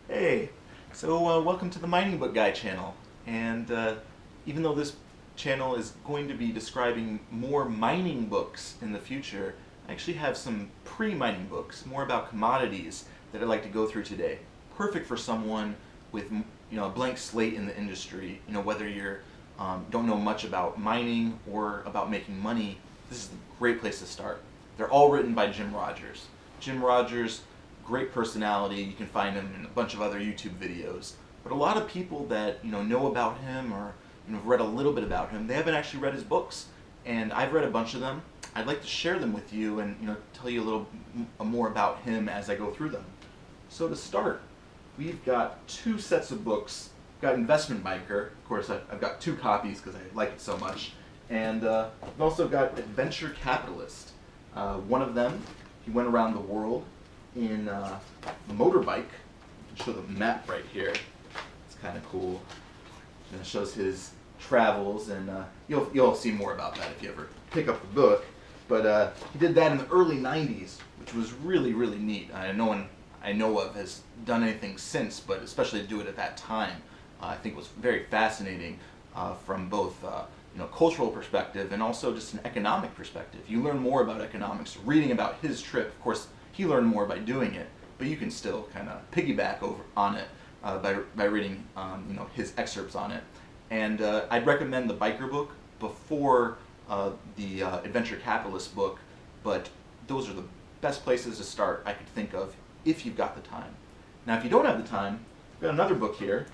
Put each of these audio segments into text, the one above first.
Hey, welcome to the Mining Book Guy channel. And even though this channel is going to be describing more mining books in the future, I actually have some pre-mining books, more about commodities, that I'd like to go through today. Perfect for someone with a blank slate in the industry. Whether you're don't know much about mining or about making money, this is a great place to start. They're all written by Jim Rogers. Jim Rogers, great personality. You can find him in a bunch of other YouTube videos. But a lot of people that know about him or have read a little bit about him, they haven't actually read his books. And I've read a bunch of them. I'd like to share them with you and tell you a little more about him as I go through them. So to start, we've got two sets of books. We've got Investment Biker. Of course, I've got two copies because I like it so much. And I've also got Adventure Capitalist. One of them, he went around the world in a motorbike. I'll show the map right here. It's kind of cool. And it shows his travels, and you'll see more about that if you ever pick up the book. But he did that in the early 90s, which was really, really neat. No one I know of has done anything since, but especially to do it at that time, I think was very fascinating from both cultural perspective and also just an economic perspective. You learn more about economics reading about his trip. Of course, he learned more by doing it, but you can still kind of piggyback over on it by reading his excerpts on it. And I'd recommend the biker book before the Adventure Capitalist book, but those are the best places to start I could think of if you've got the time. Now, if you don't have the time, I've got another book here,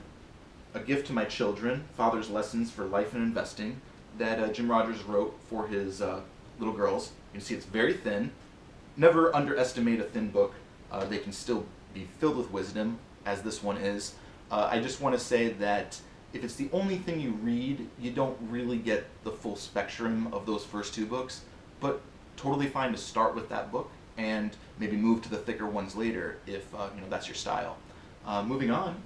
A Gift to My Children, Father's Lessons for Life and Investing, that Jim Rogers wrote for his little girls. You can see it's very thin. Never underestimate a thin book. They can still be filled with wisdom, as this one is. I just want to say that if it's the only thing you read, you don't really get the full spectrum of those first two books, but totally fine to start with that book and maybe move to the thicker ones later if that's your style. Moving on,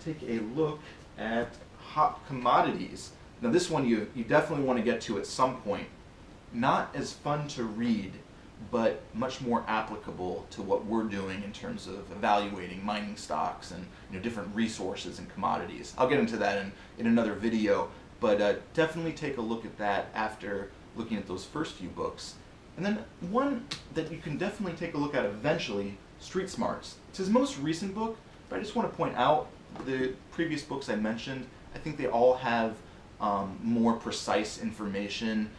take a look at Hot Commodities. Now this one you definitely want to get to at some point. Not as fun to read, but much more applicable to what we're doing in terms of evaluating mining stocks and different resources and commodities. I'll get into that in another video, but definitely take a look at that after looking at those first few books. And then one that you can definitely take a look at eventually, Street Smarts. It's his most recent book, but I just want to point out the previous books I mentioned, I think they all have more precise information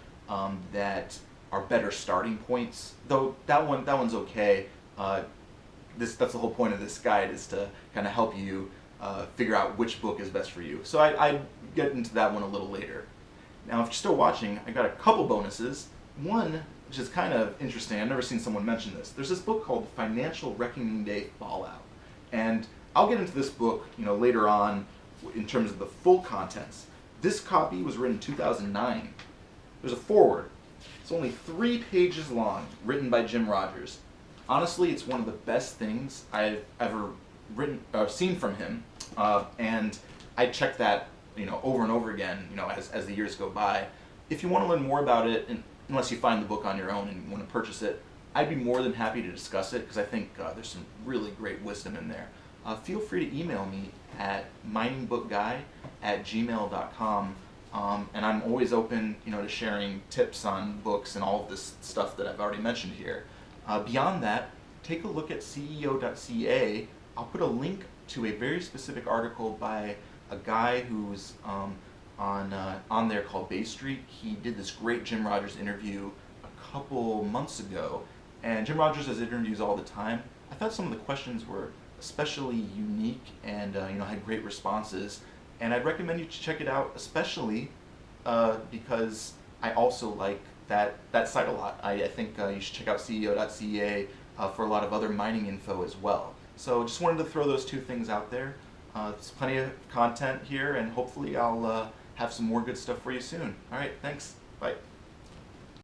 that are better starting points. Though that one's okay. That's the whole point of this guide, is to kind of help you figure out which book is best for you. So I get into that one a little later. Now, if you're still watching, I got a couple bonuses. One, which is kind of interesting, I've never seen someone mention this. There's this book called Financial Reckoning Day Fallout, and I'll get into this book later on in terms of the full contents. This copy was written in 2009. There's a foreword. It's only 3 pages long, written by Jim Rogers. Honestly, it's one of the best things I've ever seen from him, and I check that over and over again as the years go by. If you want to learn more about it, and unless you find the book on your own and you want to purchase it, I'd be more than happy to discuss it because I think there's some really great wisdom in there. Feel free to email me at miningbookguy@gmail.com. And I'm always open, to sharing tips on books and all of this stuff that I've already mentioned here. Beyond that, take a look at ceo.ca. I'll put a link to a very specific article by a guy who's on there called Bay Street. He did this great Jim Rogers interview a couple months ago, and Jim Rogers does interviews all the time. I thought some of the questions were especially unique and had great responses. And I'd recommend you to check it out, especially because I also like that site a lot. I think you should check out ceo.ca for a lot of other mining info as well. So just wanted to throw those two things out there. There's plenty of content here, and hopefully I'll have some more good stuff for you soon. All right, thanks. Bye.